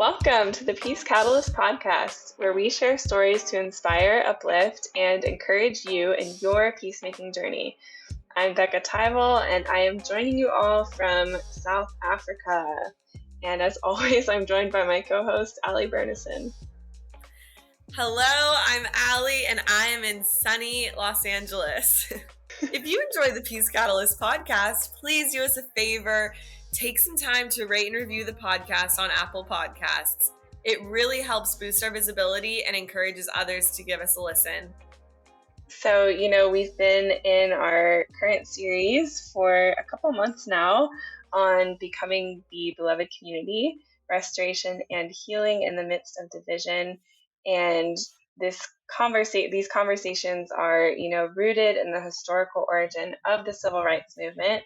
Welcome to the Peace Catalyst podcast, where we share stories to inspire, uplift, and encourage you in your peacemaking journey. I'm Becca Tyvel, and I am joining you all from South Africa. And as always, I'm joined by my co-host, Ali Bernison. Hello, I'm Ali, and I am in sunny Los Angeles. If you enjoy the Peace Catalyst podcast, please do us a favor. Take some time to rate and review the podcast on Apple Podcasts. It really helps boost our visibility and encourages others to give us a listen. So, we've been in our current series for a couple months now on becoming the beloved community, restoration and healing in the midst of division. And these conversations are, rooted in the historical origin of the civil rights movement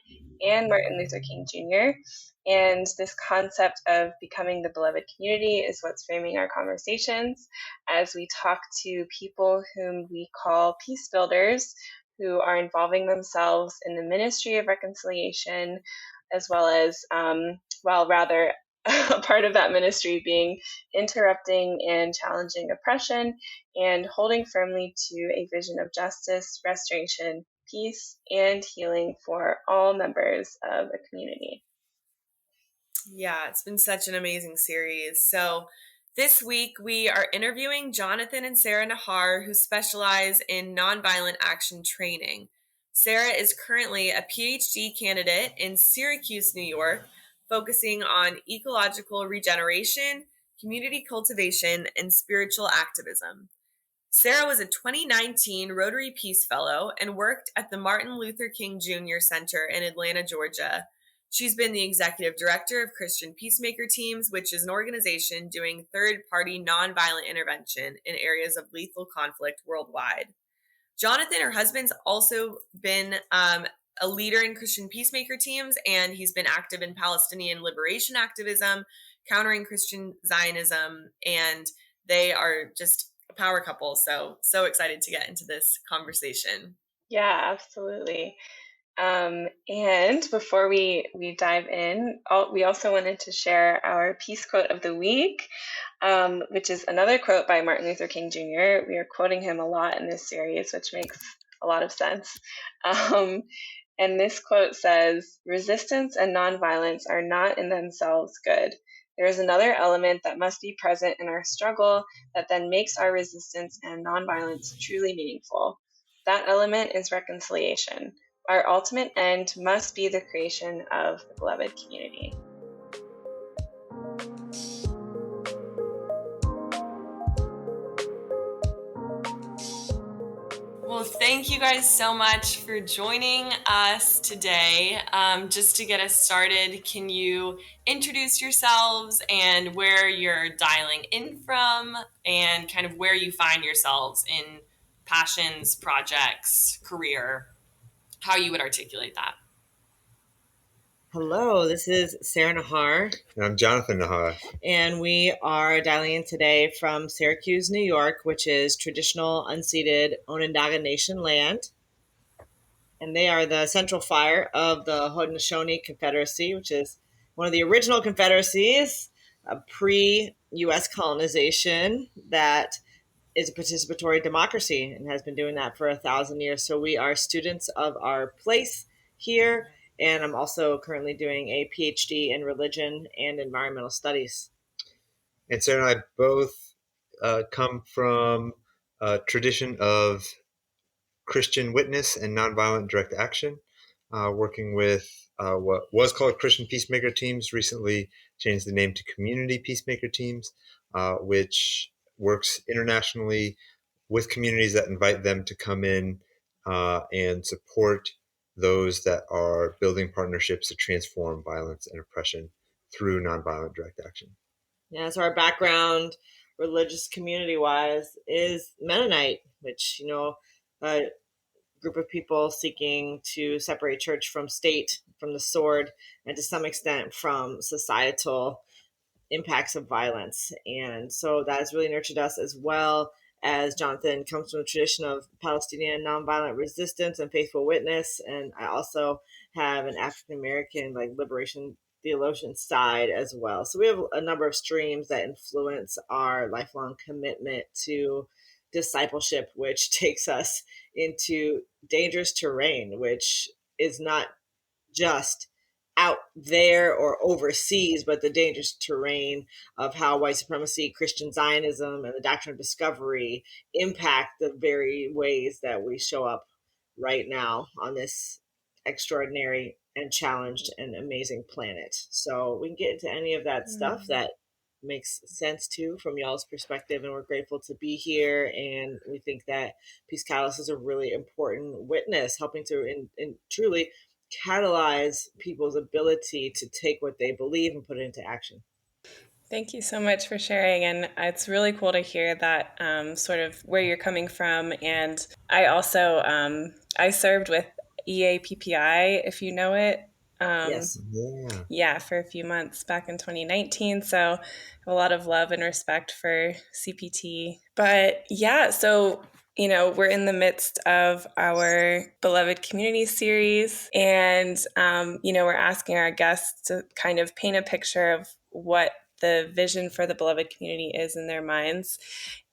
and Martin Luther King Jr. And this concept of becoming the beloved community is what's framing our conversations as we talk to people whom we call peace builders, who are involving themselves in the ministry of reconciliation, as well as, a part of that ministry being interrupting and challenging oppression and holding firmly to a vision of justice, restoration, peace, and healing for all members of a community. Yeah, it's been such an amazing series. So this week we are interviewing Jonathan and Sarah Nahar, who specialize in nonviolent action training. Sarah is currently a Ph.D. candidate in Syracuse, New York, focusing on ecological regeneration, community cultivation, and spiritual activism. Sarah was a 2019 Rotary Peace Fellow and worked at the Martin Luther King Jr. Center in Atlanta, Georgia. She's been the executive director of Christian Peacemaker Teams, which is an organization doing third-party nonviolent intervention in areas of lethal conflict worldwide. Jonathan, her husband's also been a leader in Christian Peacemaker Teams, and he's been active in Palestinian liberation activism, countering Christian Zionism, and they are just a power couple. So excited to get into this conversation. Yeah, absolutely. And before we dive in, we also wanted to share our Peace Quote of the Week, which is another quote by Martin Luther King Jr. We are quoting him a lot in this series, which makes a lot of sense. And this quote says, "Resistance and nonviolence are not in themselves good. There is another element that must be present in our struggle that then makes our resistance and nonviolence truly meaningful. That element is reconciliation. Our ultimate end must be the creation of the beloved community." Well, thank you guys so much for joining us today. Just to get us started, can you introduce yourselves and where you're dialing in from and kind of where you find yourselves in passions, projects, career, how you would articulate that? Hello, this is Sarah Nahar. And I'm Jonathan Nahar. And we are dialing in today from Syracuse, New York, which is traditional unceded Onondaga Nation land. And they are the central fire of the Haudenosaunee Confederacy, which is one of the original confederacies, pre-U.S. colonization, that is a participatory democracy and has been doing that for 1,000 years. So we are students of our place here. And I'm also currently doing a Ph.D. in religion and environmental studies. And Sarah and I both come from a tradition of Christian witness and nonviolent direct action, working with what was called Christian Peacemaker Teams, recently changed the name to Community Peacemaker Teams, which works internationally with communities that invite them to come in and support those that are building partnerships to transform violence and oppression through nonviolent direct action. Yeah, so our background, religious community-wise, is Mennonite, which, a group of people seeking to separate church from state, from the sword, and to some extent from societal impacts of violence. And so that has really nurtured us, as well as Jonathan comes from a tradition of Palestinian nonviolent resistance and faithful witness. And I also have an African-American liberation theologian side as well. So we have a number of streams that influence our lifelong commitment to discipleship, which takes us into dangerous terrain, which is not just out there or overseas, but the dangerous terrain of how white supremacy, Christian Zionism, and the doctrine of discovery impact the very ways that we show up right now on this extraordinary and challenged and amazing planet. So we can get into any of that stuff that makes sense too from y'all's perspective, and we're grateful to be here, and we think that Peace Catalyst is a really important witness helping to in truly catalyze people's ability to take what they believe and put it into action. Thank you so much for sharing. And it's really cool to hear that sort of where you're coming from. And I also, I served with EAPPI, if you know it. Yes. Yeah, for a few months back in 2019. So a lot of love and respect for CPT. But yeah, so we're in the midst of our Beloved Community series, and, we're asking our guests to kind of paint a picture of what the vision for the Beloved Community is in their minds.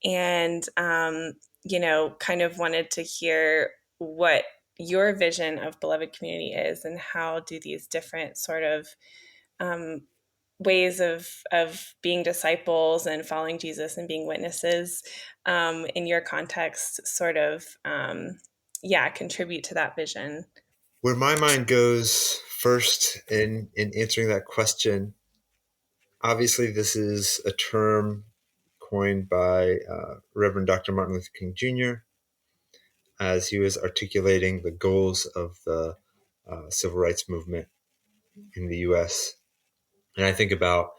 And, kind of wanted to hear what your vision of Beloved Community is, and how do these different sort of ways of being disciples and following Jesus and being witnesses in your context sort of contribute to that vision. Where my mind goes first in answering that question, obviously this is a term coined by Reverend Dr. Martin Luther King Jr. as he was articulating the goals of the civil rights movement in the U.S. And I think about,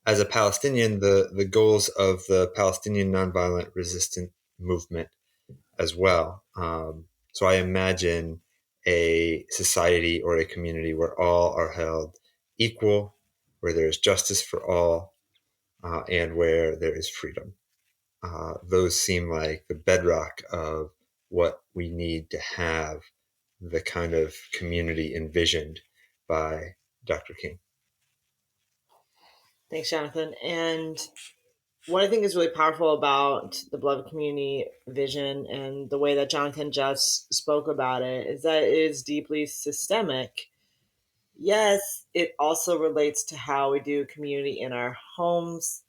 as a Palestinian, the goals of the Palestinian nonviolent resistance movement as well. So I imagine a society or a community where all are held equal, where there is justice for all, and where there is freedom. Those seem like the bedrock of what we need to have the kind of community envisioned by Dr. King. Thanks, Jonathan. And what I think is really powerful about the Beloved Community vision and the way that Jonathan just spoke about it is that it is deeply systemic. Yes, it also relates to how we do community in our homes,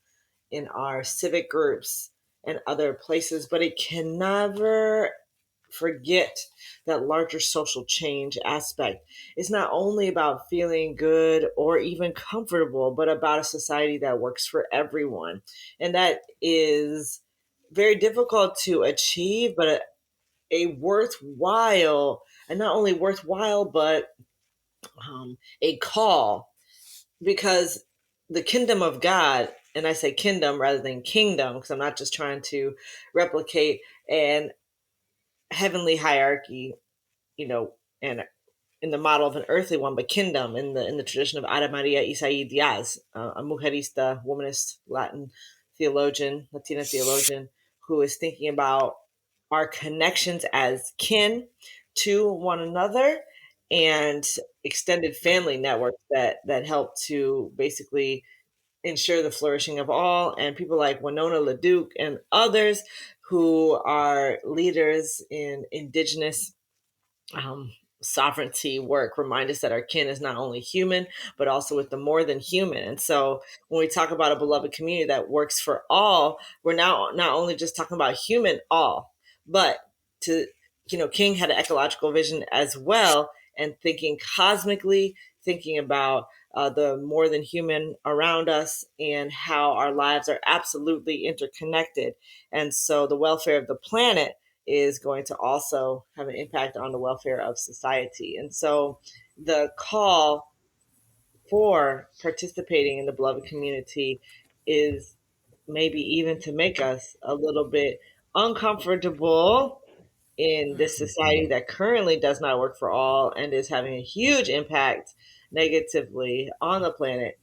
in our civic groups, and other places, but it can never forget that larger social change aspect. It's not only about feeling good or even comfortable, but about a society that works for everyone. And that is very difficult to achieve, but a worthwhile, and not only worthwhile, but a call, because the kingdom of God, and I say kingdom rather than kingdom, because I'm not just trying to replicate an heavenly hierarchy, and in the model of an earthly one, but kingdom in the tradition of Ada Maria Isai Diaz, a mujerista, womanist, Latina theologian, who is thinking about our connections as kin to one another and extended family networks that help to basically ensure the flourishing of all, and people like Winona LaDuke and others who are leaders in indigenous sovereignty work remind us that our kin is not only human, but also with the more than human. And so when we talk about a beloved community that works for all, we're now not only just talking about human all, but King had an ecological vision as well, and thinking cosmically, thinking about the more than human around us and how our lives are absolutely interconnected. And so the welfare of the planet is going to also have an impact on the welfare of society. And so the call for participating in the beloved community is maybe even to make us a little bit uncomfortable in this society that currently does not work for all and is having a huge impact negatively on the planet,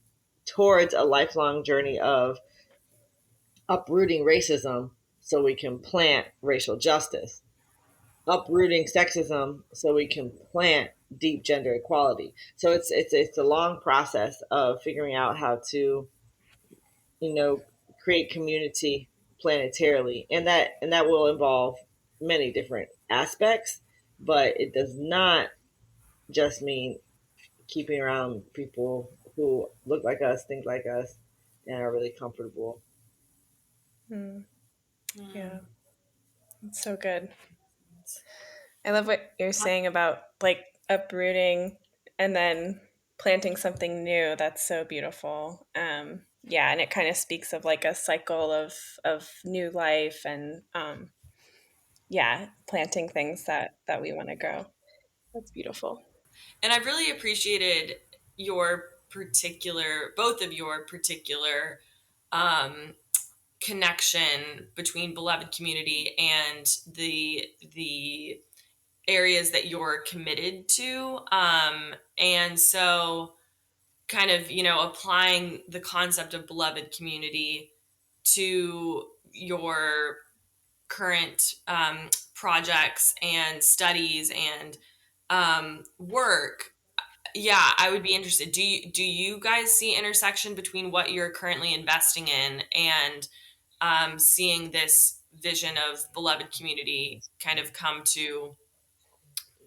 towards a lifelong journey of uprooting racism so we can plant racial justice, uprooting sexism so we can plant deep gender equality. So it's a long process of figuring out how to, create community planetarily, and that will involve many different aspects, but it does not just mean keeping around people who look like us, think like us, and are really comfortable. Yeah, it's so good. I love what you're saying about like uprooting and then planting something new. That's so beautiful. Yeah, and it kind of speaks of like a cycle of new life and yeah, planting things that we want to grow. That's beautiful. And I really appreciated both of your particular um, connection between beloved community and the areas that you're committed to. And so kind of, applying the concept of beloved community to your current projects and studies and work. Yeah, I would be interested. Do you guys see intersection between what you're currently investing in and seeing this vision of beloved community kind of come to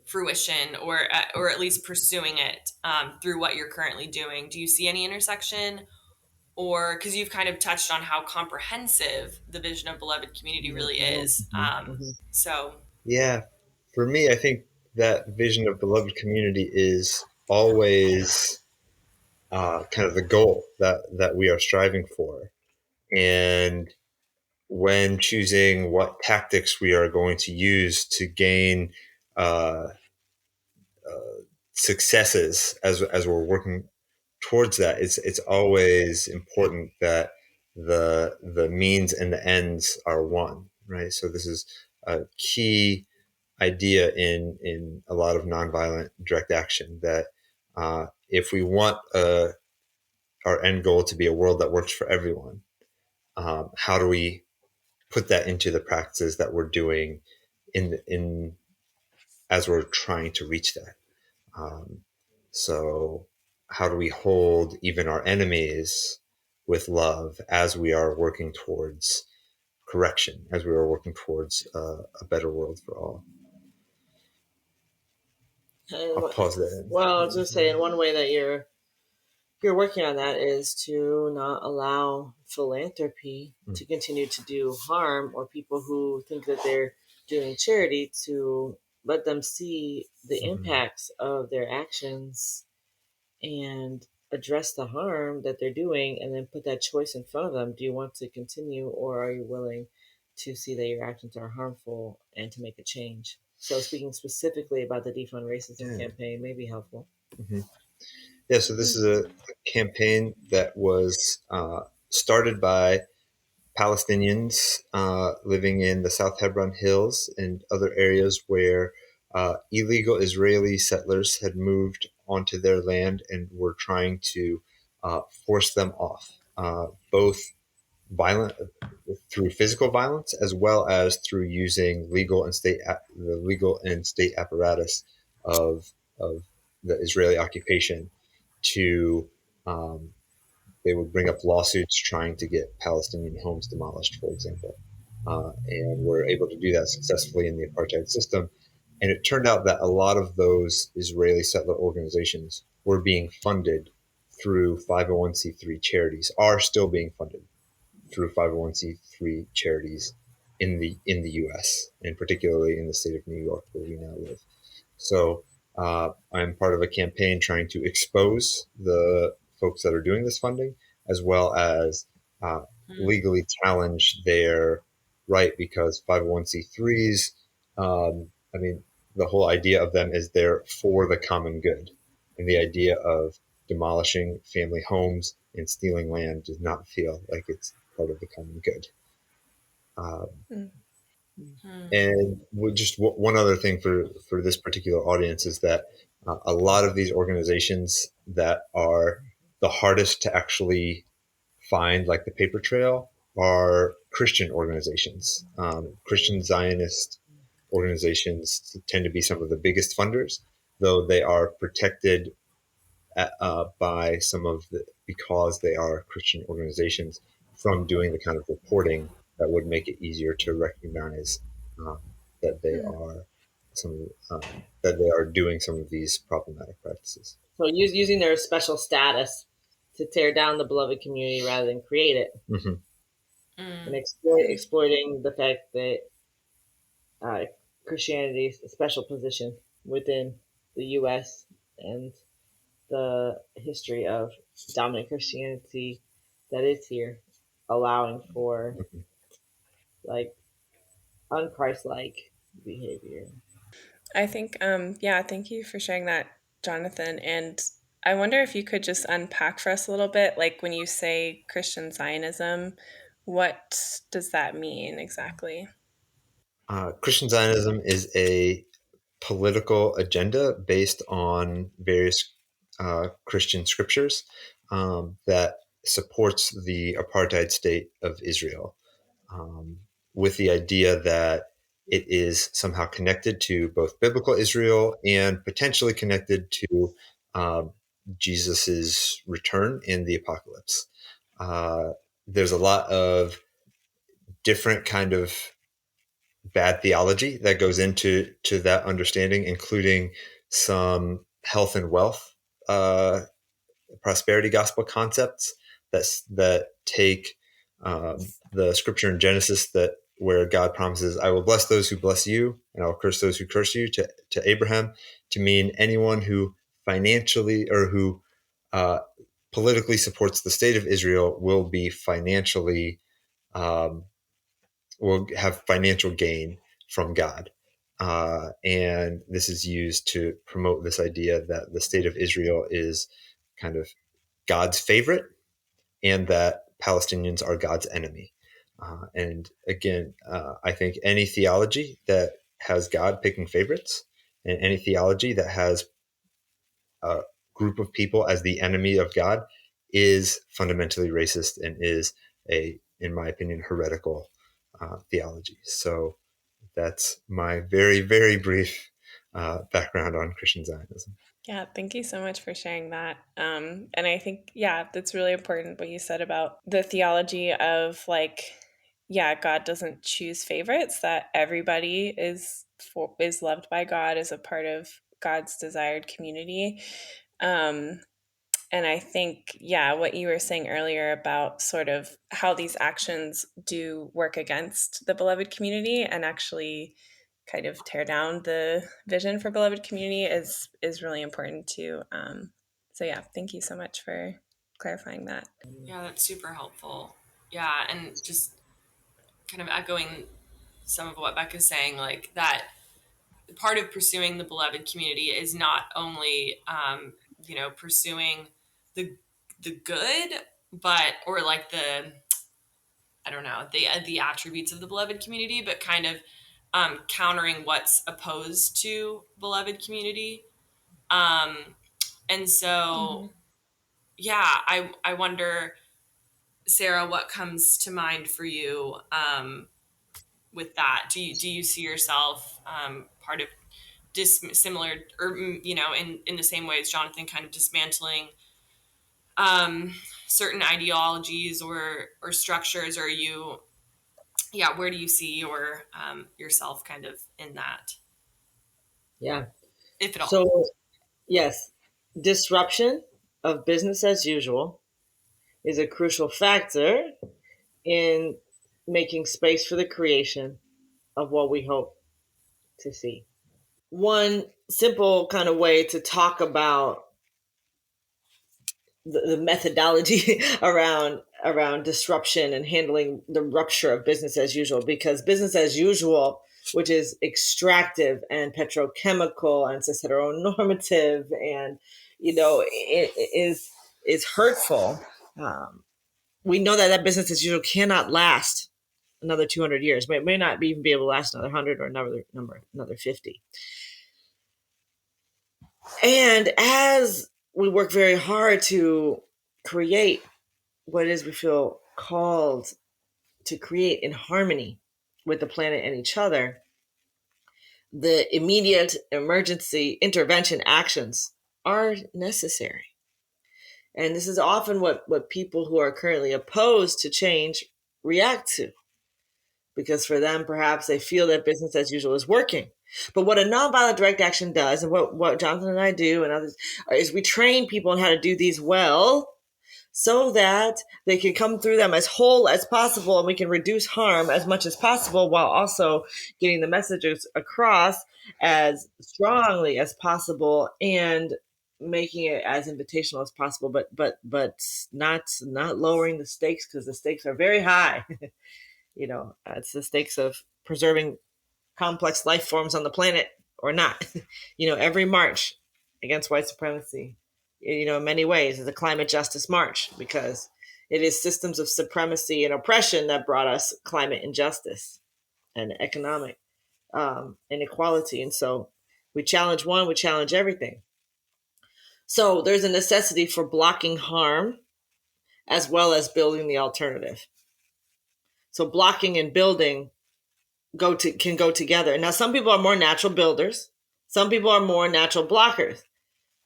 fruition, or at least pursuing it through what you're currently doing? Do you see any intersection? Or because you've kind of touched on how comprehensive the vision of beloved community really is. So Yeah, for me, I think that vision of beloved community is always kind of the goal that we are striving for. And when choosing what tactics we are going to use to gain uh, successes as we're working towards that, it's always important that the means and the ends are one, right? So this is a key idea in a lot of nonviolent direct action, that if we want our end goal to be a world that works for everyone, how do we put that into the practices that we're doing in as we're trying to reach that? Um, so how do we hold even our enemies with love as we are working towards correction, as we are working towards a better world for all? And, I'll pause there. well, I was just saying, one way that you're working on that is to not allow philanthropy to continue to do harm, or people who think that they're doing charity to let them see the impacts of their actions and address the harm that they're doing, and then put that choice in front of them. Do you want to continue, or are you willing to see that your actions are harmful and to make a change? So speaking specifically about the Defund Racism campaign may be helpful. Yeah, so this is a campaign that was started by Palestinians living in the South Hebron Hills and other areas where illegal Israeli settlers had moved onto their land and were trying to force them off, both violent through physical violence as well as through using the legal and state apparatus of the Israeli occupation to they would bring up lawsuits trying to get Palestinian homes demolished, for example. And were able to do that successfully in the apartheid system. And it turned out that a lot of those Israeli settler organizations were being funded through 501c3 charities, are still being funded through 501c3 charities in the U.S. and particularly in the state of New York, where we now live. So I'm part of a campaign trying to expose the folks that are doing this funding, as well as legally challenge their right, because 501c3s, I mean, the whole idea of them is they're for the common good. And the idea of demolishing family homes and stealing land does not feel like it's part of the common good. And just one other thing for this particular audience is that a lot of these organizations that are the hardest to actually find, like the paper trail, are Christian organizations. Christian Zionist organizations tend to be some of the biggest funders, though they are protected by some of the, because they are Christian organizations, from doing the kind of reporting that would make it easier to recognize um, that they are some that they are doing some of these problematic practices. So using their special status to tear down the beloved community rather than create it, and exploiting the fact that Christianity's a special position within the U.S. and the history of dominant Christianity that is here, allowing for like unchristlike behavior. I think, yeah, thank you for sharing that, Jonathan. And I wonder if you could just unpack for us a little bit, like when you say Christian Zionism, what does that mean exactly? Christian Zionism is a political agenda based on various Christian scriptures that supports the apartheid state of Israel, with the idea that it is somehow connected to both biblical Israel and potentially connected to Jesus's return in the apocalypse. There's a lot of different kind of bad theology that goes into that understanding, including some health and wealth, prosperity gospel concepts that take the scripture in Genesis that where God promises, "I will bless those who bless you, and I will curse those who curse you," to Abraham, to mean anyone who financially or who politically supports the state of Israel will be financially um, will have financial gain from God. And this is used to promote this idea that the state of Israel is kind of God's favorite and that Palestinians are God's enemy. And again, I think any theology that has God picking favorites and any theology that has a group of people as the enemy of God is fundamentally racist and is in my opinion, heretical theology. So that's my very, very brief background on Christian Zionism. Yeah, thank you so much for sharing that. And I think, yeah, that's really important what you said about the theology of like, yeah, God doesn't choose favorites, that everybody is loved by God as a part of God's desired community. And I think, yeah, what you were saying earlier about sort of how these actions do work against the beloved community and actually kind of tear down the vision for beloved community is really important too. So yeah, thank you so much for clarifying that. Yeah, that's super helpful. Yeah, and just kind of echoing some of what Becca's saying, like that part of pursuing the beloved community is not only pursuing the good, but or like the I don't know the attributes of the beloved community, but kind of countering what's opposed to beloved community. And so yeah, I wonder, Sarah, what comes to mind for you with that? Do you see yourself part of similar or in the same way as Jonathan, kind of dismantling certain ideologies or structures? Or where do you see yourself kind of in that, Yeah. if at all? So, yes, disruption of business as usual is a crucial factor in making space for the creation of what we hope to see. One simple kind of way to talk about the methodology around disruption and handling the rupture of business as usual, because business as usual, which is extractive and petrochemical and cis heteronormative and it is hurtful. We know that business as usual cannot last another 200 years. It may not even be able to last another 100 or another 50. And as we work very hard to create what it is we feel called to create in harmony with the planet and each other, the immediate emergency intervention actions are necessary. And this is often what people who are currently opposed to change react to, because for them, perhaps they feel that business as usual is working. But what a nonviolent direct action does, and what Jonathan and I do and others, is we train people on how to do these well, so that they can come through them as whole as possible, and we can reduce harm as much as possible, while also getting the messages across as strongly as possible and making it as invitational as possible, but not lowering the stakes, because the stakes are very high. It's the stakes of preserving complex life forms on the planet or not. Every march against white supremacy, in many ways, is a climate justice march, because it is systems of supremacy and oppression that brought us climate injustice and economic inequality. And so we challenge one, we challenge everything. So there's a necessity for blocking harm as well as building the alternative. So blocking and building can go together. Now, some people are more natural builders. Some people are more natural blockers.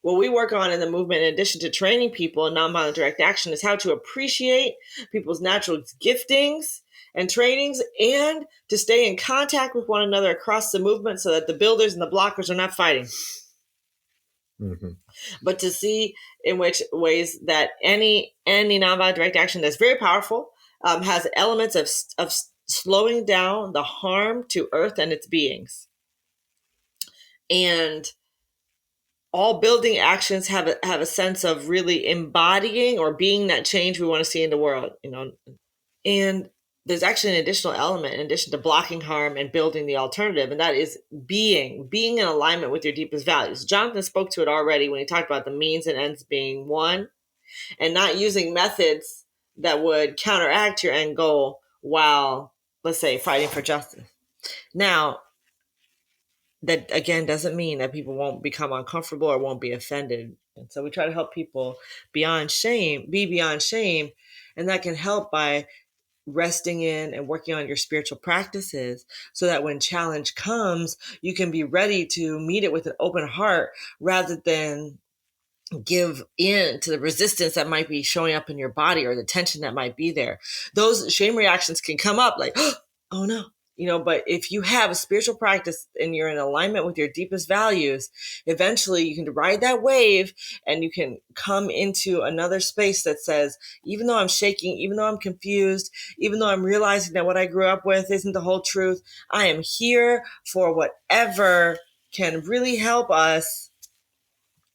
What we work on in the movement, in addition to training people in nonviolent direct action, is how to appreciate people's natural giftings and trainings, and to stay in contact with one another across the movement, so that the builders and the blockers are not fighting. Mm-hmm. But to see in which ways that any nonviolent direct action that's very powerful has elements of slowing down the harm to Earth and its beings. And all building actions have a sense of really embodying or being that change we want to see in the world, And there's actually an additional element in addition to blocking harm and building the alternative, and that is being in alignment with your deepest values. Jonathan spoke to it already when he talked about the means and ends being one, and not using methods that would counteract your end goal while, let's say, fighting for justice. Now, that again doesn't mean that people won't become uncomfortable or won't be offended. And so we try to help people be beyond shame. And that can help by resting in and working on your spiritual practices, so that when challenge comes, you can be ready to meet it with an open heart, rather than give in to the resistance that might be showing up in your body, or the tension that might be there. Those shame reactions can come up like, oh no, but if you have a spiritual practice and you're in alignment with your deepest values, eventually you can ride that wave, and you can come into another space that says, even though I'm shaking, even though I'm confused, even though I'm realizing that what I grew up with isn't the whole truth, I am here for whatever can really help us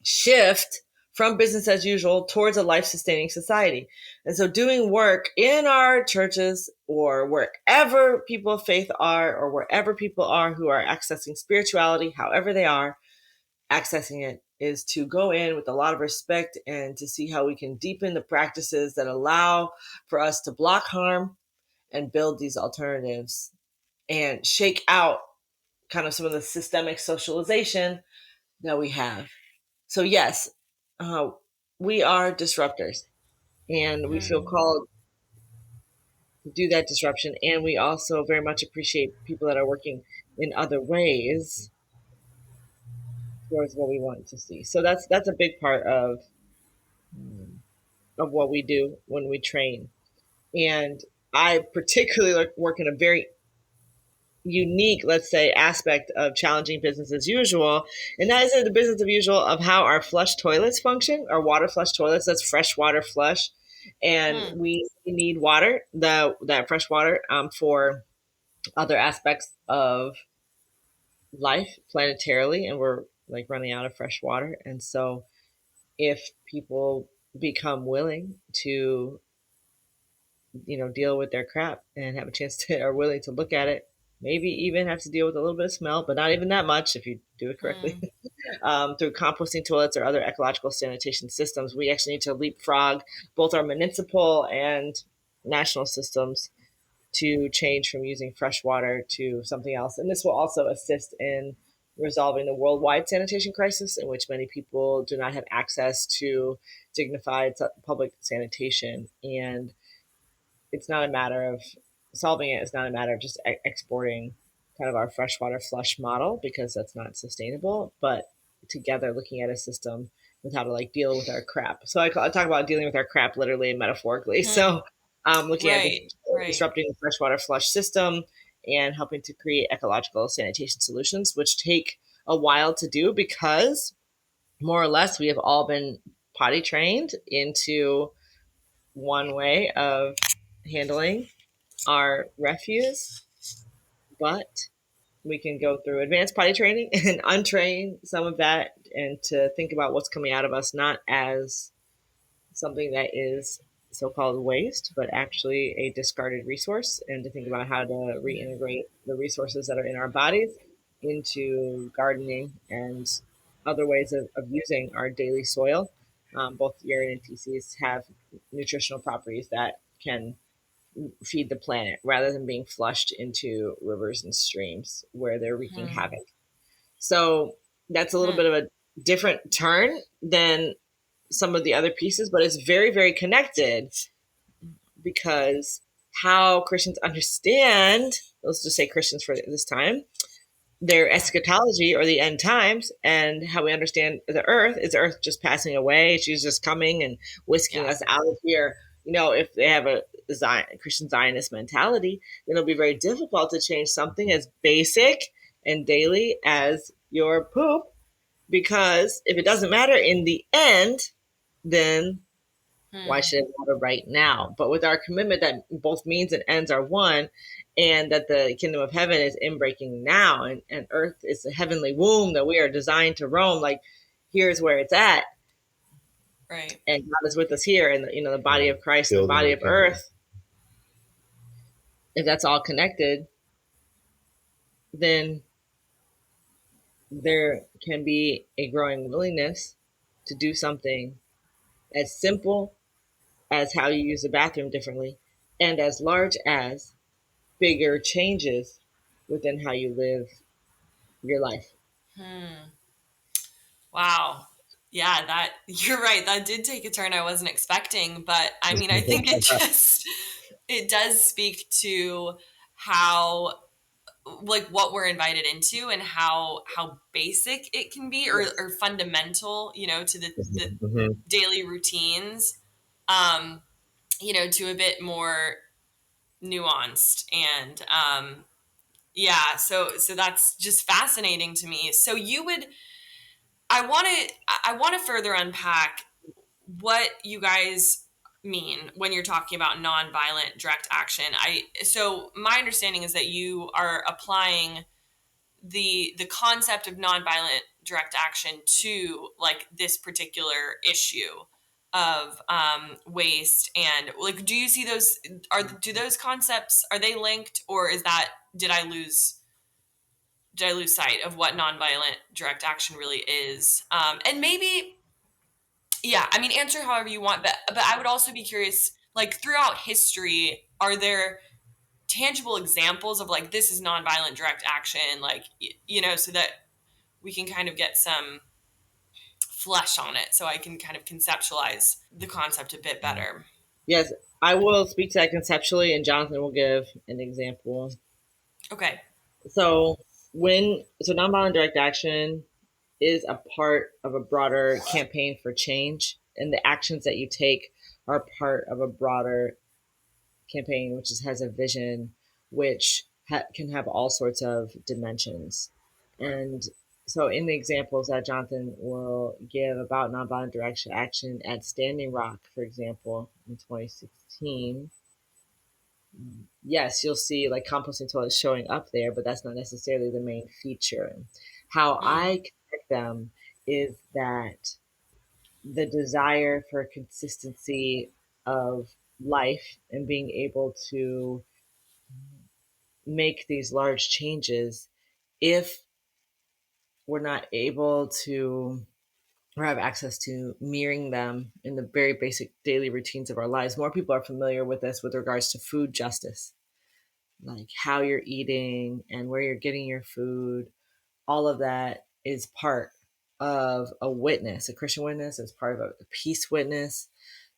shift from business as usual towards a life-sustaining society. And so doing work in our churches, or wherever people of faith are, or wherever people are who are accessing spirituality, however they are accessing it, is to go in with a lot of respect and to see how we can deepen the practices that allow for us to block harm and build these alternatives, and shake out kind of some of the systemic socialization that we have. So yes, we are disruptors, and we feel called to do that disruption. And we also very much appreciate people that are working in other ways towards what we want to see. So that's a big part of what we do when we train. And I particularly work in a very unique, let's say, aspect of challenging business as usual, and that is the business as usual of how our flush toilets function, our water flush toilets. That's fresh water flush, and we need water, that fresh water, for other aspects of life planetarily, and we're like running out of fresh water. And so if people become willing to deal with their crap and have a chance to, are willing to look at it, maybe even have to deal with a little bit of smell, but not even that much if you do it correctly, through composting toilets or other ecological sanitation systems. We actually need to leapfrog both our municipal and national systems to change from using fresh water to something else. And this will also assist in resolving the worldwide sanitation crisis, in which many people do not have access to dignified public sanitation. And it's not a matter of solving it. It's not a matter of just exporting kind of our freshwater flush model, because that's not sustainable, but together looking at a system with how to like deal with our crap. So I talk about dealing with our crap literally and metaphorically. So looking at disrupting the freshwater flush system and helping to create ecological sanitation solutions, which take a while to do because more or less we have all been potty trained into one way of handling our refuse, but we can go through advanced potty training and untrain some of that, and to think about what's coming out of us not as something that is so-called waste, but actually a discarded resource, and to think about how to reintegrate the resources that are in our bodies into gardening and other ways of using our daily soil. Both urine and feces have nutritional properties that can feed the planet rather than being flushed into rivers and streams where they're wreaking havoc. So that's a little bit of a different turn than some of the other pieces, but it's very, very connected, because how Christians understand, let's just say Christians for this time, their eschatology or the end times, and how we understand the earth. Is the earth just passing away? She's just coming and whisking us out of here. If they have a Christian Zionist mentality, then it'll be very difficult to change something as basic and daily as your poop, because if it doesn't matter in the end, then why should it matter right now? But with our commitment that both means and ends are one, and that the kingdom of heaven is inbreaking now, and earth is a heavenly womb that we are designed to roam, like here's where it's at. Right. And God is with us here, and the body of Christ, the body of earth. If that's all connected, then there can be a growing willingness to do something as simple as how you use the bathroom differently, and as large as bigger changes within how you live your life. Wow. Yeah, that you're right. That did take a turn I wasn't expecting, but I mean, I think it does speak to how, like, what we're invited into and how basic it can be, or fundamental, to the daily routines, to a bit more nuanced. And so that's just fascinating to me. So I want to further unpack what you guys mean when you're talking about nonviolent direct action. So my understanding is that you are applying the concept of nonviolent direct action to like this particular issue of waste, and like, do you see those? Do those concepts, are they linked, or did I lose sight of what nonviolent direct action really is? And maybe, I mean, answer however you want, but I would also be curious, like, throughout history, are there tangible examples of like, this is nonviolent direct action, like, so that we can kind of get some flesh on it, so I can kind of conceptualize the concept a bit better. Yes, I will speak to that conceptually, and Jonathan will give an example. Okay. So nonviolent direct action is a part of a broader campaign for change, and the actions that you take are part of a broader campaign, which has a vision, which can have all sorts of dimensions. And so in the examples that Jonathan will give about nonviolent direct action at Standing Rock, for example, in 2016, yes, you'll see like composting toilets showing up there, but that's not necessarily the main feature. How I connect them is that the desire for consistency of life and being able to make these large changes, if we're not able to or have access to mirroring them in the very basic daily routines of our lives. More people are familiar with this with regards to food justice, like how you're eating and where you're getting your food. All of that is part of a witness, a Christian witness. It's part of a peace witness.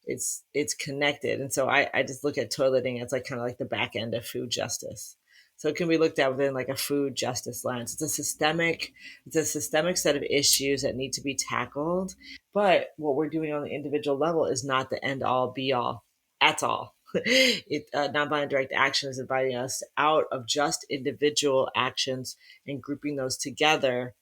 It's connected. And so I just look at toileting as like kind of like the back end of food justice. So it can be looked at within like a food justice lens. It's a systemic set of issues that need to be tackled. But what we're doing on the individual level is not the end all be all at all. Nonviolent direct action is inviting us out of just individual actions and grouping those together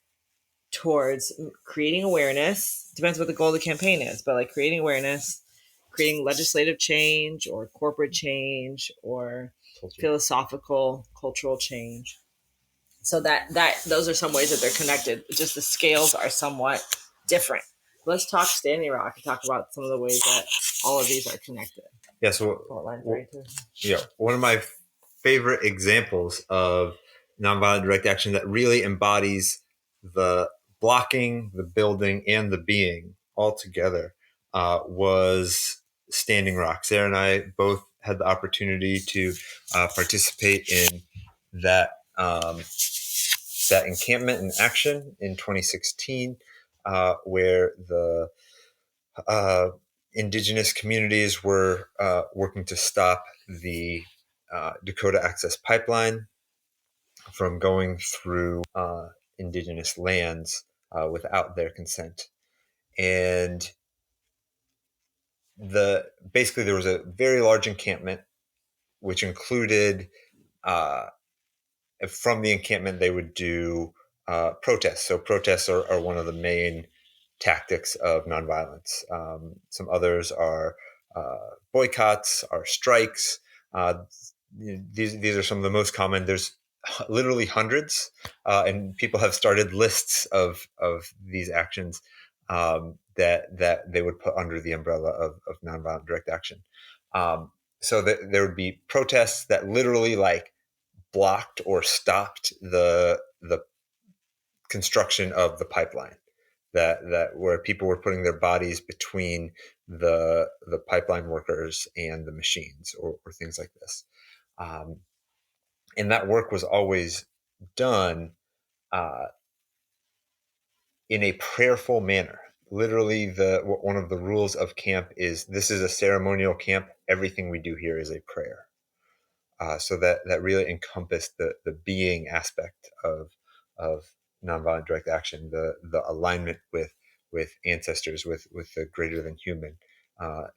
towards creating awareness. Depends what the goal of the campaign is, but like creating awareness, creating legislative change or corporate change or philosophical, cultural change. So that those are some ways that they're connected. Just the scales are somewhat different. Let's talk Standing Rock and talk about some of the ways that all of these are connected. Yeah, so one of my favorite examples of nonviolent direct action that really embodies the blocking, the building, and the being all together was Standing Rock. Sarah and I both had the opportunity to participate in that that encampment in action in 2016, where the indigenous communities were working to stop the Dakota Access Pipeline from going through indigenous lands without their consent. And basically there was a very large encampment, which included from the encampment they would do protests. So protests are one of the main tactics of nonviolence. Some others are boycotts, are strikes. These are some of the most common. There's literally hundreds, and people have started lists of these actions that they would put under the umbrella of nonviolent direct action. So that there would be protests that literally like blocked or stopped the construction of the pipeline. That where people were putting their bodies between the pipeline workers and the machines or things like this. And that work was always done in a prayerful manner. Literally, one of the rules of camp is this is a ceremonial camp. Everything we do here is a prayer. So that really encompassed the being aspect of nonviolent direct action, the alignment with ancestors, with the greater than human,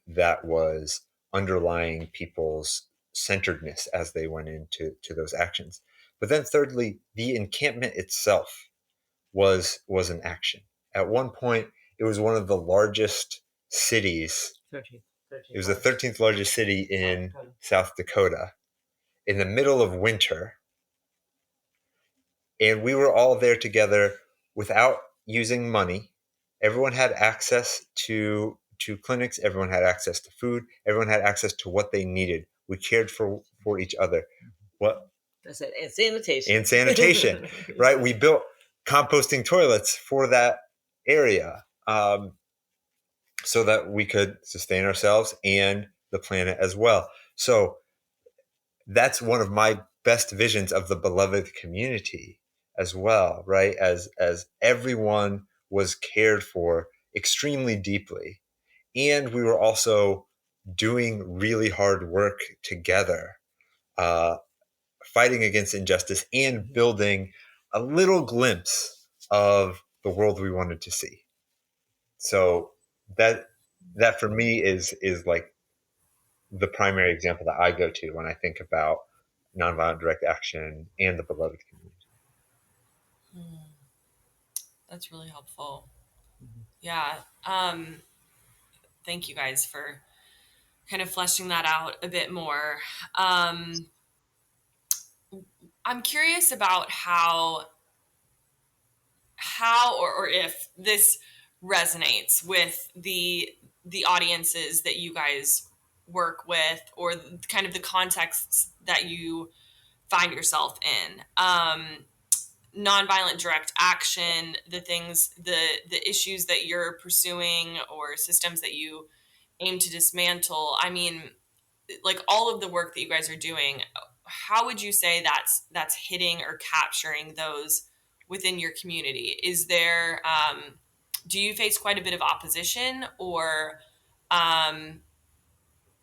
that was underlying people's centeredness as they went into those actions. But then thirdly, the encampment itself was an action. At one point, it was one of the largest cities. 13th. It was the 13th largest city in South Dakota in the middle of winter. And we were all there together without using money. Everyone had access to clinics. Everyone had access to food. Everyone had access to what they needed. We cared for each other. What? That's it. And sanitation. And sanitation, right? We built composting toilets for that area so that we could sustain ourselves and the planet as well. So that's one of my best visions of the beloved community as well, right? As everyone was cared for extremely deeply. And we were also doing really hard work together, fighting against injustice and building a little glimpse of the world we wanted to see. So that for me is like the primary example that I go to when I think about nonviolent direct action and the beloved community. That's really helpful. Yeah. Thank you guys for kind of fleshing that out a bit more. I'm curious about how or if this resonates with the audiences that you guys work with, or kind of the contexts that you find yourself in. Nonviolent direct action, the things, the issues that you're pursuing or systems that you aim to dismantle. I mean, like all of the work that you guys are doing, how would you say that's hitting or capturing those within your community? Is there, do you face quite a bit of opposition, or,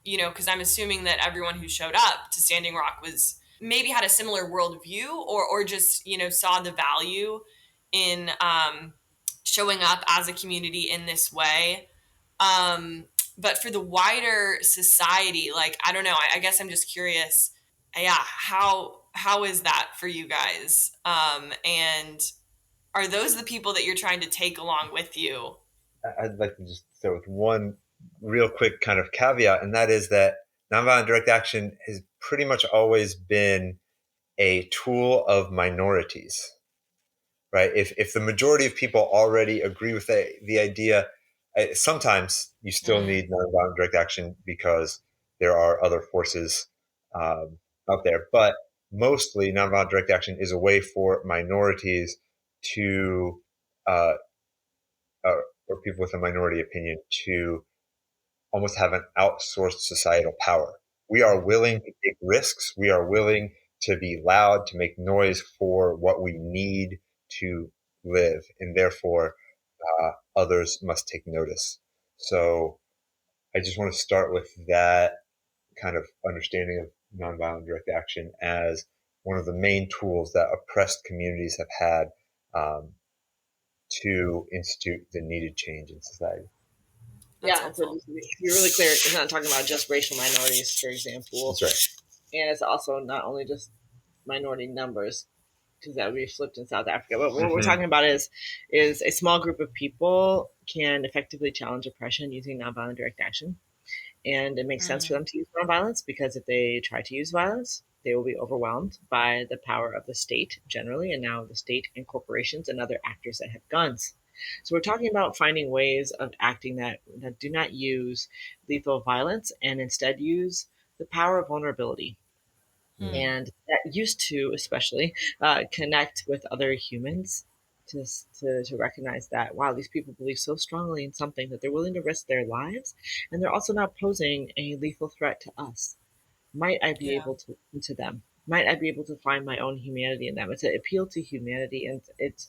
because I'm assuming that everyone who showed up to Standing Rock was maybe had a similar worldview, or just, saw the value in showing up as a community in this way. But for the wider society, like, I don't know, I guess I'm just curious, yeah, how is that for you guys? And are those the people that you're trying to take along with you? I'd like to just start with one real quick kind of caveat, and that is that nonviolent direct action has pretty much always been a tool of minorities, right? If the majority of people already agree with the idea, sometimes you still need nonviolent direct action because there are other forces out there. But mostly, nonviolent direct action is a way for minorities to, uh, or people with a minority opinion, to almost have an outsourced societal power. We are willing to take risks. We are willing to be loud, to make noise for what we need to live. And therefore, others must take notice. So I just want to start with that kind of understanding of nonviolent direct action as one of the main tools that oppressed communities have had to institute the needed change in society. Yeah, and so just to be really clear, it's not talking about just racial minorities, for example. That's right. And it's also not only just minority numbers, because that would be flipped in South Africa. But what we're talking about is a small group of people can effectively challenge oppression using nonviolent direct action. And it makes sense for them to use nonviolence, because if they try to use violence, they will be overwhelmed by the power of the state generally, and now the state and corporations and other actors that have guns. So we're talking about finding ways of acting that do not use lethal violence and instead use the power of vulnerability. And that used to especially connect with other humans to recognize that, wow, these people believe so strongly in something that they're willing to risk their lives, and they're also not posing a lethal threat to us. Might I be able to listen to them? Might I be able to find my own humanity in them? It's an appeal to humanity, and it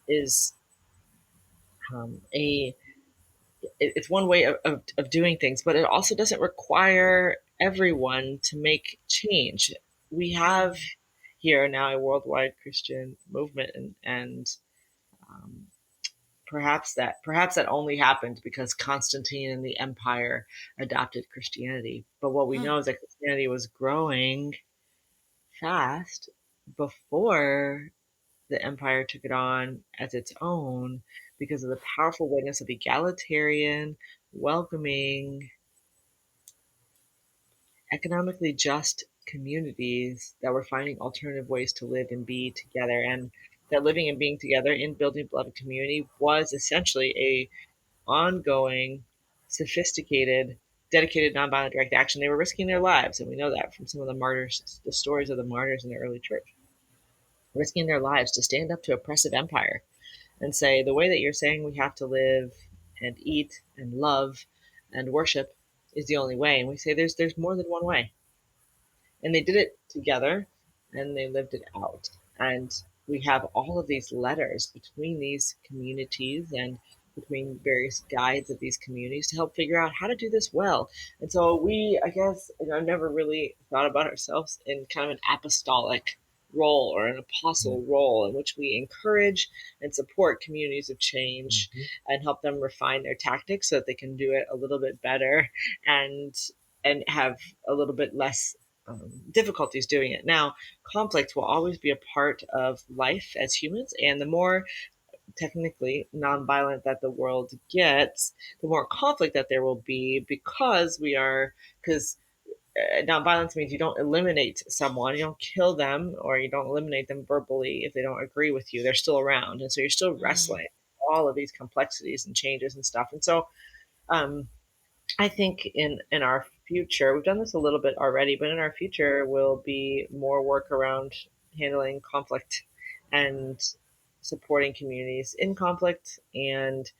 is a it's one way of doing things, but it also doesn't require everyone to make change. We have here now a worldwide Christian movement, and um, perhaps that only happened because Constantine and the empire adopted Christianity. But what we know is that Christianity was growing fast before the empire took it on as its own, because of the powerful witness of egalitarian, welcoming, economically just communities that were finding alternative ways to live and be together, and that living and being together in building beloved community was essentially a ongoing, sophisticated, dedicated nonviolent direct action. They were risking their lives, and we know that from some of the martyrs, the stories of the martyrs in the early church, risking their lives to stand up to oppressive empire and say, the way that you're saying we have to live and eat and love and worship is the only way. And we say there's more than one way. And they did it together, and they lived it out. And we have all of these letters between these communities and between various guides of these communities to help figure out how to do this well. And so we, I guess, I've never really thought about ourselves in kind of an apostolic role or an apostle role in which we encourage and support communities of change and help them refine their tactics so that they can do it a little bit better and have a little bit less difficulties doing it. Now, conflict will always be a part of life as humans, and the more technically nonviolent that the world gets, the more conflict that there will be, because nonviolence means you don't eliminate someone, you don't kill them, or you don't eliminate them verbally if they don't agree with you. They're still around, and so you're still wrestling all of these complexities and changes and stuff. And so, I think in our future, we've done this a little bit already, but in our future will be more work around handling conflict and supporting communities in conflict, and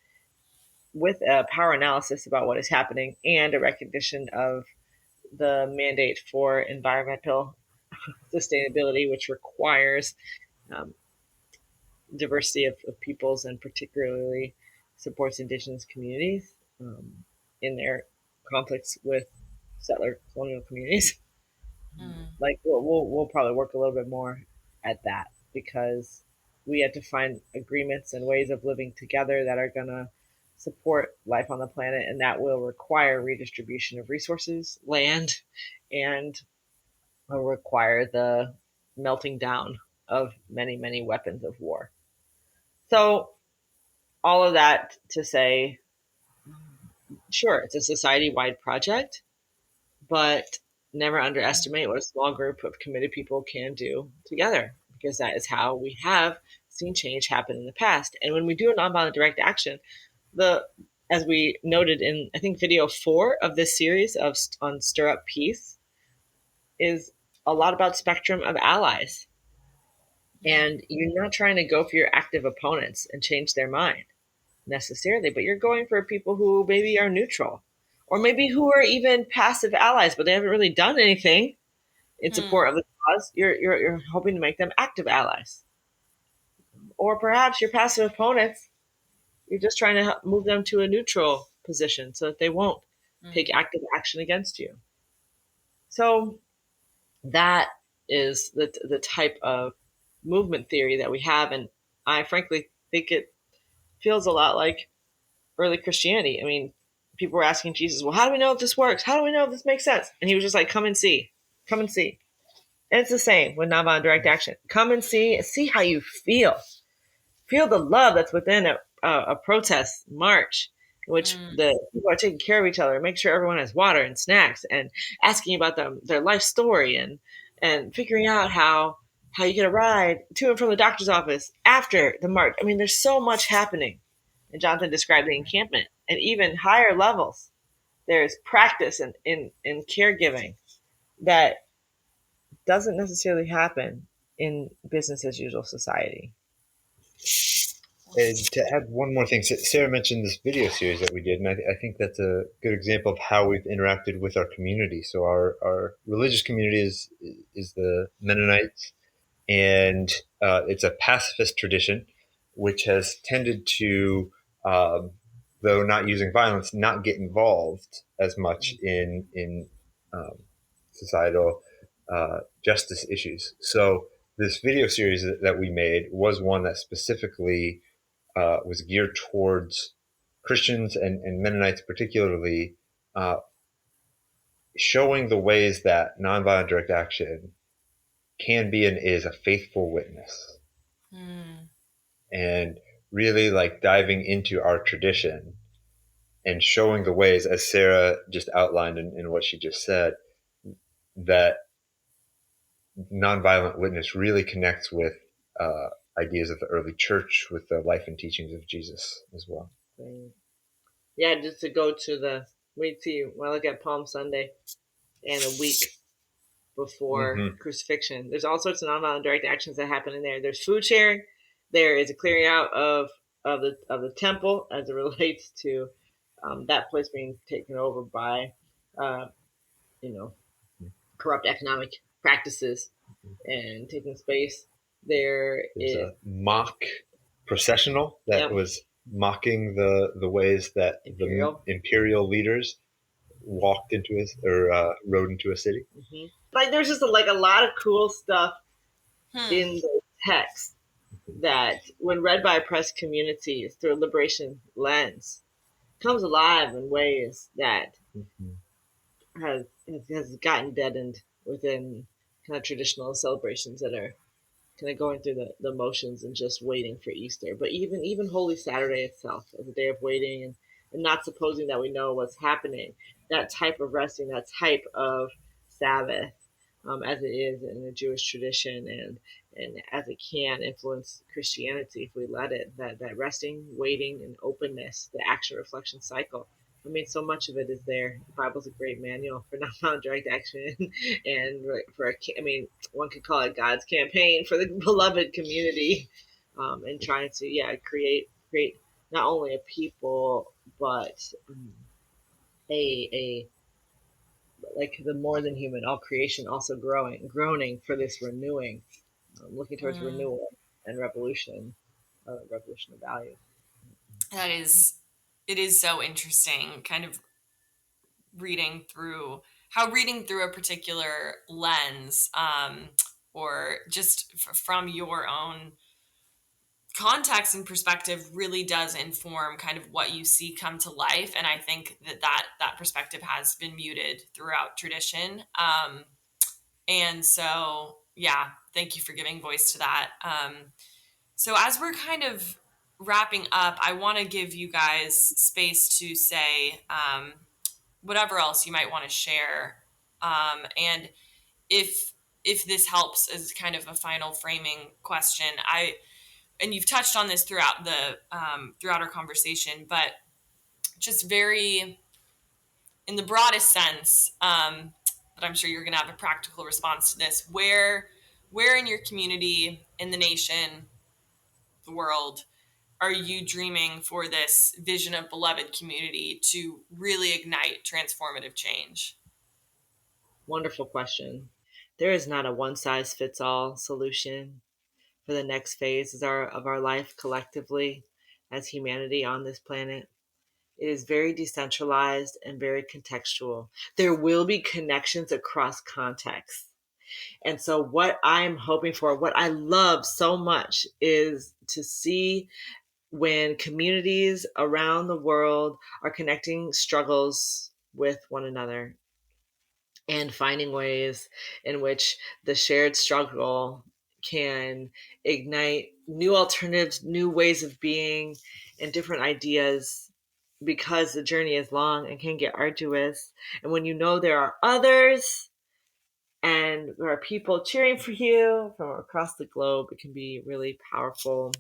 with a power analysis about what is happening and a recognition of the mandate for environmental sustainability, which requires um, diversity of peoples, and particularly supports indigenous communities in their conflicts with settler colonial communities. Like we'll probably work a little bit more at that, because we have to find agreements and ways of living together that are going to support life on the planet, and that will require redistribution of resources, land, and will require the melting down of many weapons of war. So all of that to say, sure, it's a society-wide project, but never underestimate what a small group of committed people can do together, because that is how we have seen change happen in the past. And when we do a nonviolent direct action, the as we noted in, I think, video 4 of this series on Stir Up Peace, is a lot about spectrum of allies. And you're not trying to go for your active opponents and change their mind necessarily, but you're going for people who maybe are neutral, or maybe who are even passive allies, but they haven't really done anything in support of the cause. You're hoping to make them active allies, or perhaps your passive opponents, you're just trying to move them to a neutral position so that they won't take active action against you. So that is the type of movement theory that we have, and I frankly think it feels a lot like early Christianity. I mean, people were asking Jesus, well, how do we know if this works? How do we know if this makes sense? And he was just like, come and see. Come and see. And it's the same with nonviolent direct action. Come and see how you feel. Feel the love that's within a protest march, in which the people are taking care of each other, make sure everyone has water and snacks, and asking about their life story, and figuring out how you get a ride to and from the doctor's office after the march. I mean, there's so much happening. And Jonathan described the encampment, and even higher levels, there's practice in caregiving that doesn't necessarily happen in business as usual society. And to add one more thing, Sarah mentioned this video series that we did, and I think that's a good example of how we've interacted with our community. So our religious community is the Mennonites, and it's a pacifist tradition, which has tended to, though not using violence, not get involved as much in societal justice issues. So this video series that we made was one that specifically was geared towards Christians and Mennonites particularly, showing the ways that nonviolent direct action can be and is a faithful witness. And really like diving into our tradition and showing the ways, as Sarah just outlined in what she just said, that nonviolent witness really connects with ideas of the early church, with the life and teachings of Jesus as well. Yeah, just to go to when I look at Palm Sunday and a week before crucifixion, there's all sorts of nonviolent direct actions that happen in there. There's food sharing. There is a clearing out of the temple as it relates to that place being taken over by corrupt economic practices and taking space. There's a mock processional that was mocking the ways that the imperial leaders walked into rode into a city. Like there's just a lot of cool stuff in the text that, when read by oppressed communities through a liberation lens, comes alive in ways that has gotten deadened within kind of traditional celebrations that are kind of going through the motions and just waiting for Easter. But even Holy Saturday itself as a day of waiting and not supposing that we know what's happening, that type of resting, that type of Sabbath, as it is in the Jewish tradition, and as it can influence Christianity if we let it, that resting, waiting, and openness, the action reflection cycle. I mean, so much of it is there. The Bible's a great manual for nonviolent direct action, and one could call it God's campaign for the beloved community, and trying to create not only a people, but a like the more than human, all creation also groaning for this renewing, looking towards renewal and revolution of value. It is so interesting, kind of reading through how reading through a particular lens, or just from your own context and perspective really does inform kind of what you see come to life. And I think that perspective has been muted throughout tradition. And so, yeah, thank you for giving voice to that. So as we're kind of wrapping up, I want to give you guys space to say whatever else you might want to share. And if this helps as kind of a final framing question, and you've touched on this throughout throughout our conversation, but just very in the broadest sense, but I'm sure you're going to have a practical response to this. Where in your community, in the nation, the world, are you dreaming for this vision of beloved community to really ignite transformative change? Wonderful question. There is not a one-size-fits-all solution for the next phase of our life collectively as humanity on this planet. It is very decentralized and very contextual. There will be connections across contexts. And so, what I'm hoping for, what I love so much, is to see when communities around the world are connecting struggles with one another and finding ways in which the shared struggle can ignite new alternatives, new ways of being, and different ideas, because the journey is long and can get arduous. And when you know there are others and there are people cheering for you from across the globe, it can be really powerful.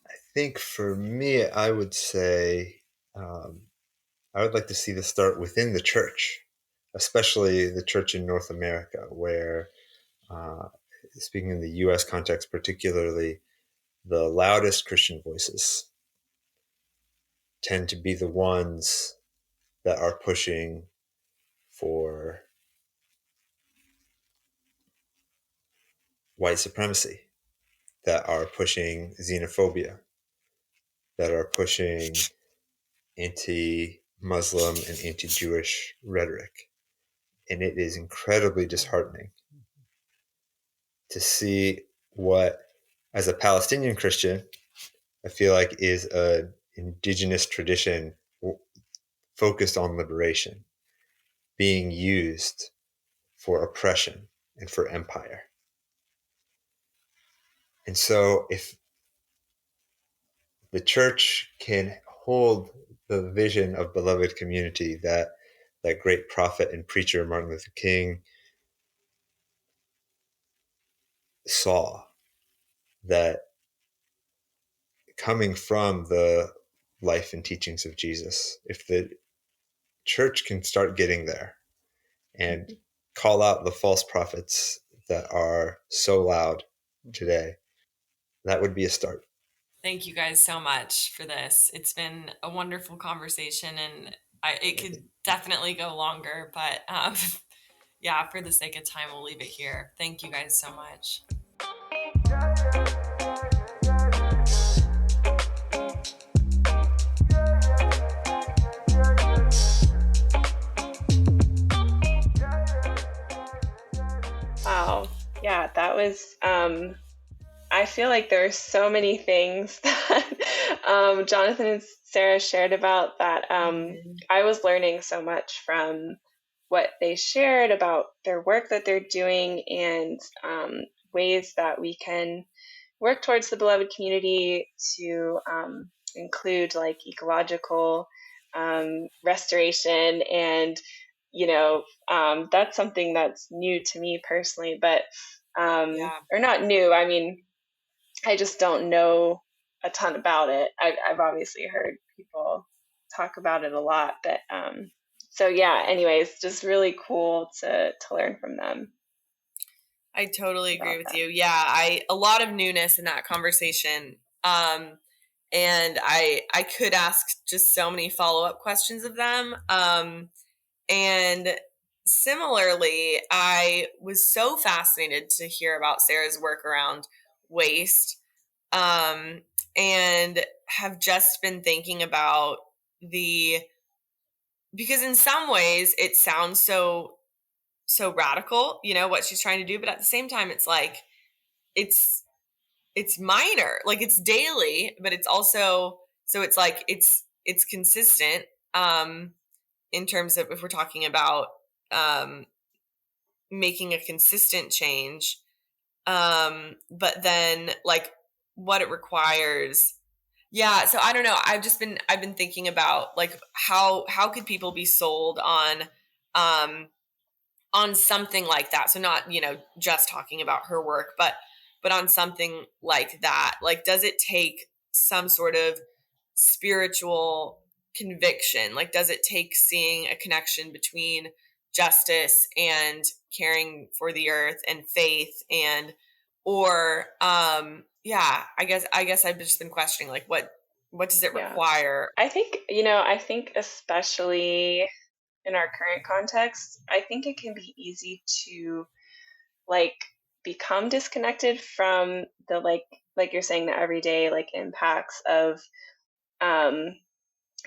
I think for me, I would say I would like to see this start within the church, especially the church in North America, where, speaking in the U.S. context particularly, the loudest Christian voices tend to be the ones that are pushing for white supremacy, that are pushing xenophobia, that are pushing anti-Muslim and anti-Jewish rhetoric. And it is incredibly disheartening to see what, as a Palestinian Christian, I feel like is an indigenous tradition focused on liberation being used for oppression and for empire. And so if the church can hold the vision of beloved community that great prophet and preacher Martin Luther King saw, that coming from the life and teachings of Jesus, if the church can start getting there and call out the false prophets that are so loud today, that would be a start. Thank you guys so much for this. It's been a wonderful conversation, and it could definitely go longer, but yeah, for the sake of time, we'll leave it here. Thank you guys so much. Wow. Yeah, that was, I feel like there are so many things that Jonathan and Sarah shared about that. I was learning so much from what they shared about their work that they're doing, and ways that we can work towards the beloved community to include like ecological restoration. And that's something that's new to me personally, but or not new. I mean, I just don't know a ton about it. I've obviously heard people talk about it a lot, but so yeah. Anyways, just really cool to learn from them. I totally agree with you. Yeah, a lot of newness in that conversation. And I could ask just so many follow-up questions of them. And similarly, I was so fascinated to hear about Sarah's work around waste, and have just been thinking about the because in some ways it sounds so radical, what she's trying to do, but at the same time it's like it's minor, like it's daily, but it's also, so it's like it's consistent in terms of, if we're talking about making a consistent change, but then like what it requires. Yeah, so I don't know. I've been thinking about like how could people be sold on something like that. So not, just talking about her work, but on something like that. Like, does it take some sort of spiritual conviction? Like, does it take seeing a connection between justice and caring for the earth and faith, and or yeah, I guess I've just been questioning like what does it require? I think, especially in our current context, I think it can be easy to like become disconnected from the like you're saying, the everyday like impacts of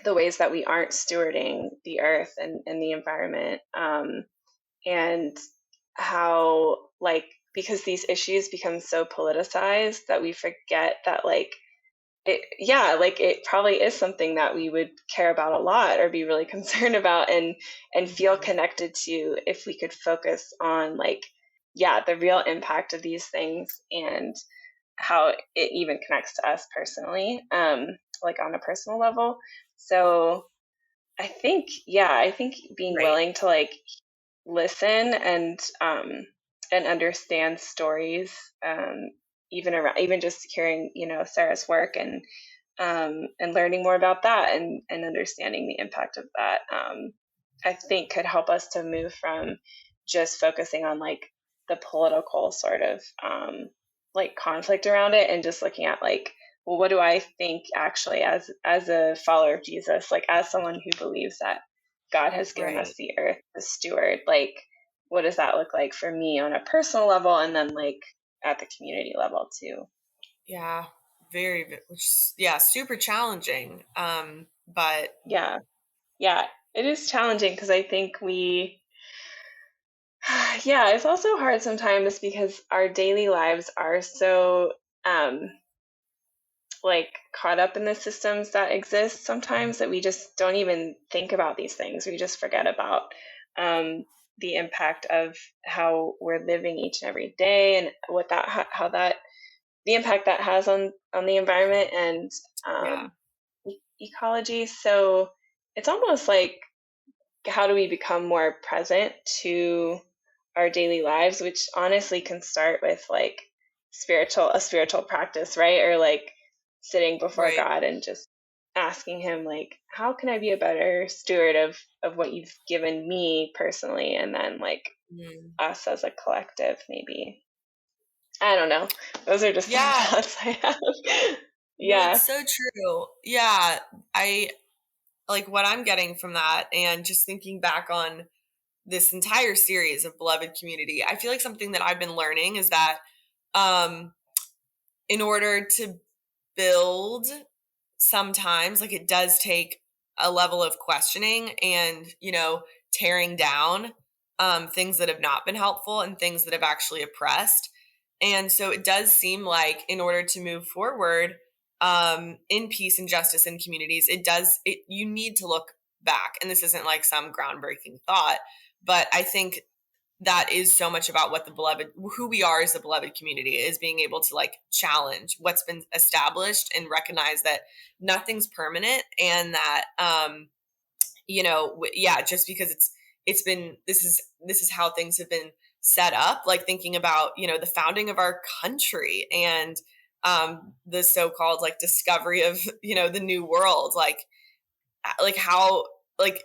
the ways that we aren't stewarding the earth and the environment, and how like, because these issues become so politicized that we forget that like it probably is something that we would care about a lot or be really concerned about and feel connected to if we could focus on like, the real impact of these things and how it even connects to us personally, like on a personal level. So I think being Right. willing to like listen and understand stories, even just hearing, Sarah's work and learning more about that and understanding the impact of that, I think could help us to move from just focusing on like the political sort of like conflict around it and just looking at like, well, what do I think actually as a follower of Jesus, like as someone who believes that God has given us the earth to steward, like what does that look like for me on a personal level and then like at the community level too? Yeah, super challenging. But Yeah, it is challenging because I think it's also hard sometimes because our daily lives are so um, like caught up in the systems that exist sometimes that we just don't even think about these things. We just forget about the impact of how we're living each and every day and what how that the impact that has on the environment and ecology. So it's almost like, how do we become more present to our daily lives, which honestly can start with like a spiritual practice, right? Or like sitting before God and just asking him like, how can I be a better steward of what you've given me personally, and then like us as a collective, maybe. I don't know. Those are just some thoughts I have. No, it's so true. Yeah, I like what I'm getting from that, and just thinking back on this entire series of Beloved Community, I feel like something that I've been learning is that in order to build, sometimes like it does take a level of questioning and, tearing down things that have not been helpful and things that have actually oppressed. And so it does seem like in order to move forward in peace and justice in communities, you need to look back. And this isn't like some groundbreaking thought, but I think that is so much about what who we are as the beloved community, is being able to like challenge what's been established and recognize that nothing's permanent, and that just because this is how things have been set up, like thinking about the founding of our country and the so-called like discovery of the new world, like how like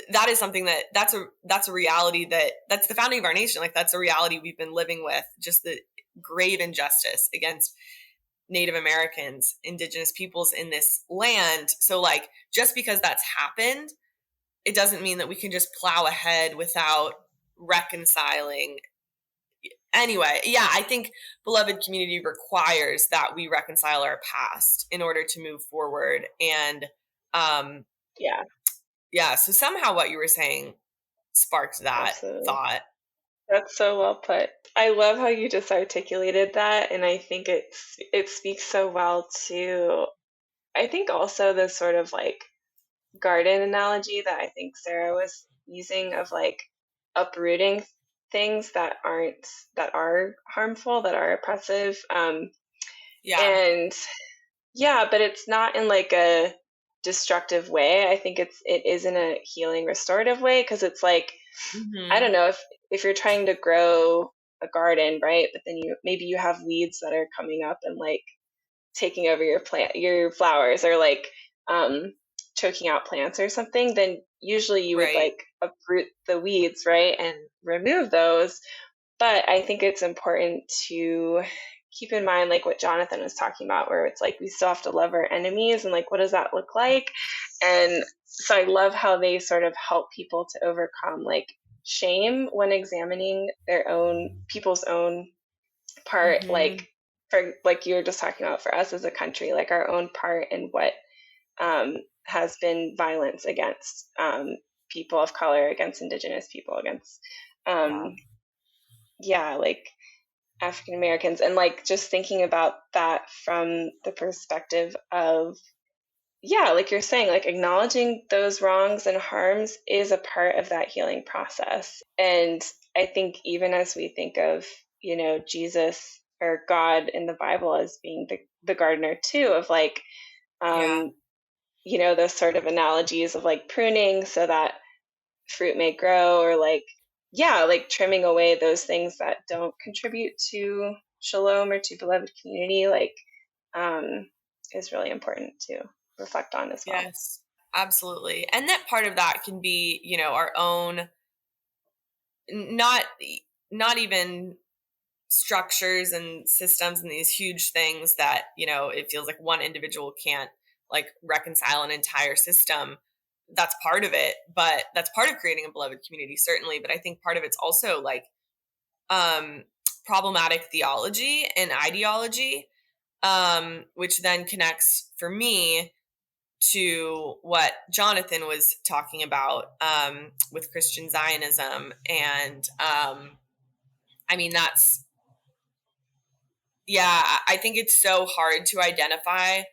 that is something that's a reality, that's the founding of our nation. Like that's a reality we've been living with, just the grave injustice against Native Americans, indigenous peoples in this land. So like, just because that's happened, it doesn't mean that we can just plow ahead without reconciling. Anyway, I think beloved community requires that we reconcile our past in order to move forward. And yeah, so somehow what you were saying sparked that Absolutely. thought. That's so well put. I love how you just articulated that, and I think it speaks so well to, I think also the sort of like garden analogy that I think Sarah was using of like uprooting things that are harmful, that are oppressive. Yeah. And yeah, but it's not in like a destructive way. I think it is in a healing, restorative way, because it's like, I don't know, if you're trying to grow a garden, right? But then maybe you have weeds that are coming up and like taking over your flowers, or like choking out plants or something, then usually you would Right. like uproot the weeds, right? And remove those. But I think it's important to keep in mind like what Jonathan was talking about, where it's like we still have to love our enemies, and like what does that look like? And so I love how they sort of help people to overcome like shame when examining their own people's own part, like for like you were just talking about, for us as a country, like our own part in what has been violence against people of color, against Indigenous people, against like African Americans, and like just thinking about that from the perspective of, like you're saying, like acknowledging those wrongs and harms is a part of that healing process. And I think even as we think of, Jesus or God in the Bible as being the gardener too, of like, those sort of analogies of like pruning so that fruit may grow, or like, like trimming away those things that don't contribute to shalom or to beloved community, like, is really important to reflect on as well. Yes, absolutely. And that part of that can be, our own, not even structures and systems and these huge things that, it feels like one individual can't like reconcile an entire system. That's part of it, but that's part of creating a beloved community, certainly. But I think part of it's also like problematic theology and ideology, which then connects for me to what Jonathan was talking about with Christian Zionism. And I mean, I think it's so hard to identify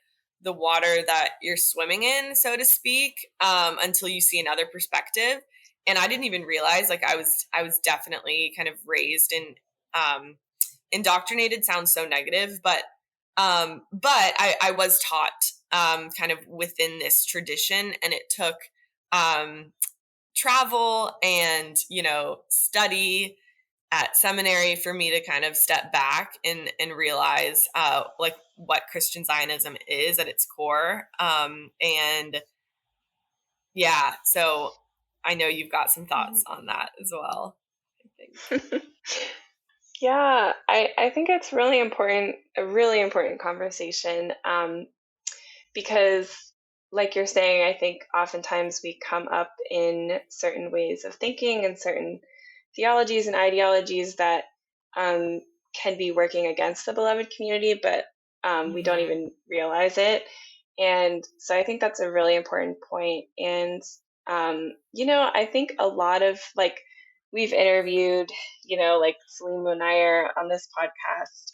the water that you're swimming in, so to speak, until you see another perspective. And I didn't even realize, like, I was definitely kind of raised in indoctrinated sounds so negative, but I was taught kind of within this tradition, and it took travel and study at seminary for me to kind of step back and realize like what Christian Zionism is at its core. And so I know you've got some thoughts on that as well, I think. I think it's really important, a really important conversation, because like you're saying, I think oftentimes we come up in certain ways of thinking and certain theologies and ideologies that can be working against the beloved community, but we don't even realize it. And so I think that's a really important point. And, I think a lot of like, we've interviewed, like Salim Munayer on this podcast,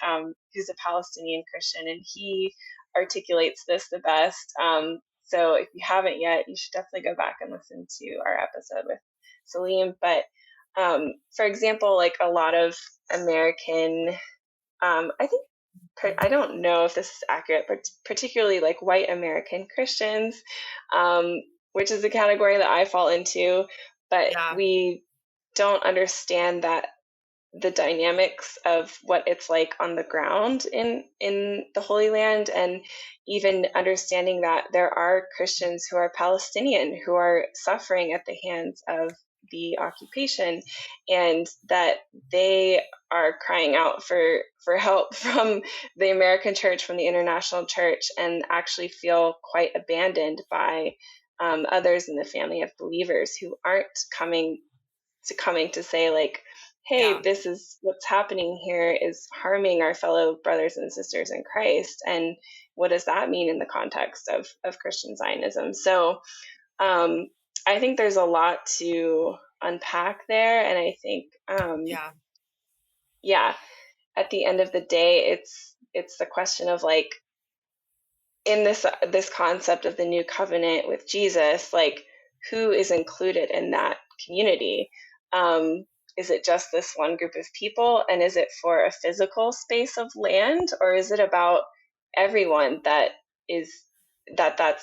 who's a Palestinian Christian, and he articulates this the best. So if you haven't yet, you should definitely go back and listen to our episode with Salim. But for example, like a lot of American, I think, I don't know if this is accurate, but particularly like white American Christians, which is a category that I fall into, but we don't understand that the dynamics of what it's like on the ground in the Holy Land, and even understanding that there are Christians who are Palestinian who are suffering at the hands of the occupation, and that they are crying out for help from the American church, from the international church, and actually feel quite abandoned by others in the family of believers who aren't coming to say like, hey, this is what's happening here is harming our fellow brothers and sisters in Christ. And what does that mean in the context of Christian Zionism? So I I think there's a lot to unpack there. And I think, at the end of the day, it's the question of like, in this concept of the new covenant with Jesus, like who is included in that community? Is it just this one group of people, and is it for a physical space of land, or is it about everyone that's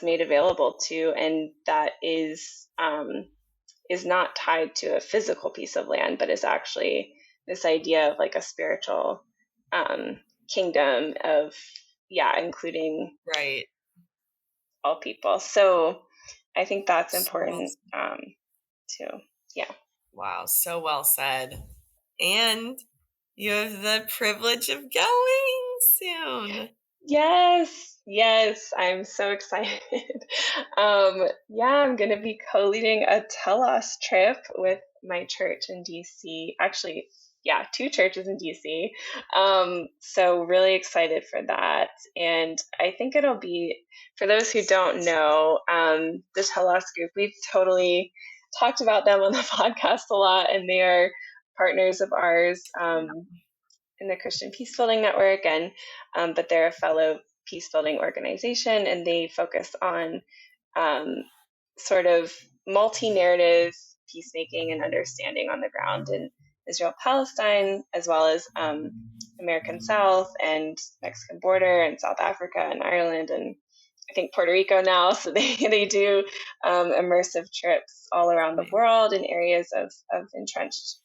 made available to, and that is not tied to a physical piece of land, but is actually this idea of like a spiritual kingdom of including all people. So I think that's important too. Yeah. Wow, so well said. And you have the privilege of going soon. Yes, I'm so excited. I'm going to be co-leading a telos trip with my church in DC. Actually, 2 churches in DC. So really excited for that. And I think it'll be, for those who don't know, the telos group, we've totally talked about them on the podcast a lot, and they are partners of ours in the Christian Peace Building Network, and but they're a fellow peace building organization, and they focus on sort of multi-narrative peacemaking and understanding on the ground in Israel, Palestine, as well as American South and Mexican border and South Africa and Ireland and I think Puerto Rico now. So they do immersive trips all around the world in areas of entrenched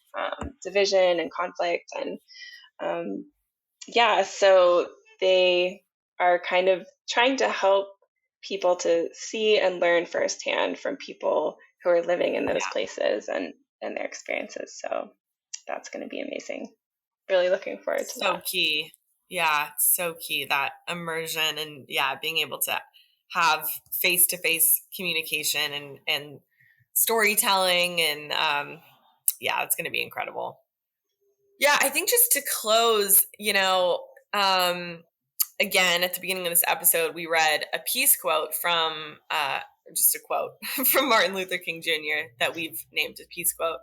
division and conflict. And so they are kind of trying to help people to see and learn firsthand from people who are living in those places and their experiences. So that's going to be amazing. Really looking forward to that. So key. Yeah, so key, that immersion and being able to have face-to-face communication and storytelling and it's going to be incredible. Yeah, I think just to close, again, at the beginning of this episode, we read a peace quote from just a quote from Martin Luther King Jr. that we've named a peace quote.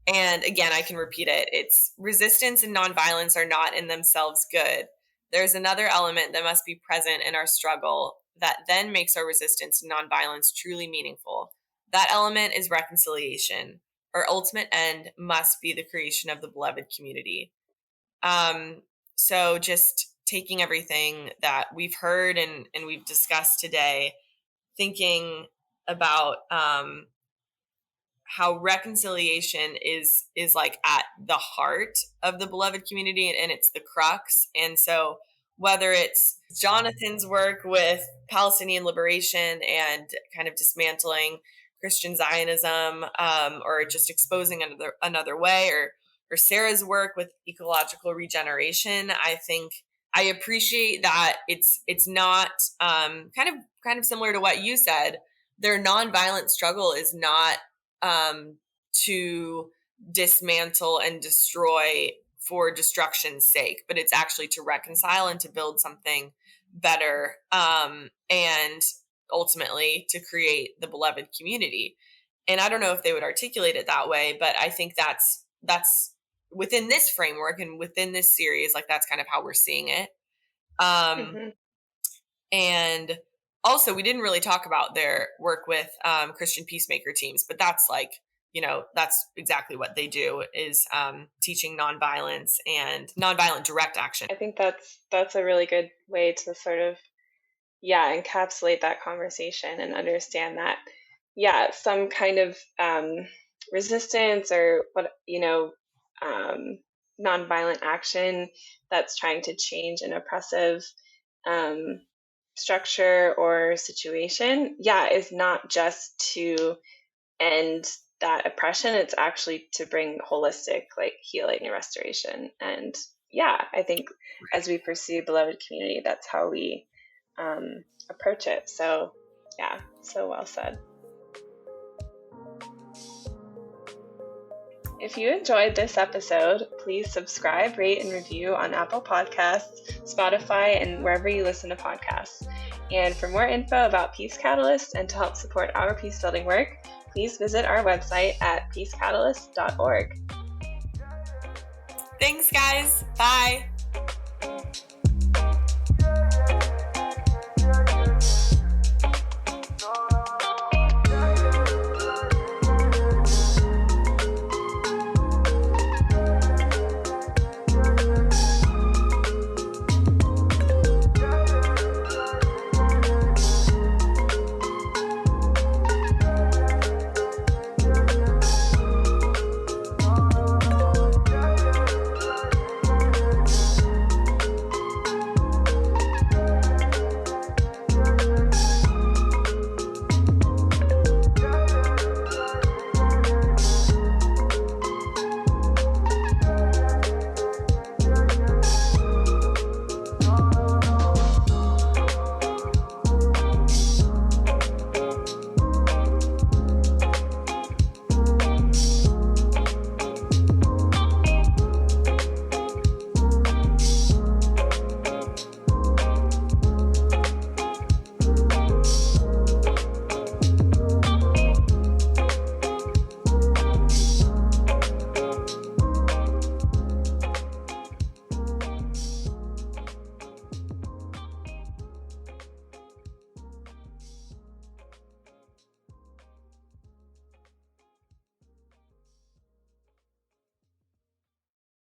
And again, I can repeat it. It's resistance and nonviolence are not in themselves good. There's another element that must be present in our struggle that then makes our resistance and nonviolence truly meaningful. That element is reconciliation. Our ultimate end must be the creation of the beloved community. So just taking everything that we've heard and we've discussed today, thinking about how reconciliation is like at the heart of the beloved community, and it's the crux. And so whether it's Jonathan's work with Palestinian liberation and kind of dismantling Christian Zionism, or just exposing another way, or Sarah's work with ecological regeneration, I think I appreciate that it's not kind of similar to what you said. Their nonviolent struggle is not to dismantle and destroy for destruction's sake, but it's actually to reconcile and to build something better, and ultimately to create the beloved community. And I don't know if they would articulate it that way, but I think that's within this framework and within this series, like that's kind of how we're seeing it. And also, we didn't really talk about their work with Christian Peacemaker Teams, but that's like, that's exactly what they do, is teaching nonviolence and nonviolent direct action. I think that's a really good way to sort of, encapsulate that conversation and understand that, some kind of resistance or nonviolent action that's trying to change an oppressive structure or situation, is not just to end that oppression. It's actually to bring holistic healing and restoration. And I think as we pursue beloved community, that's how we approach it. So so well said. If you enjoyed this episode, please subscribe, rate, and review on Apple Podcasts, Spotify, and wherever you listen to podcasts. And for more info about Peace Catalyst and to help support our peace building work, please visit our website at peacepatalyst.org. Thanks, guys. Bye.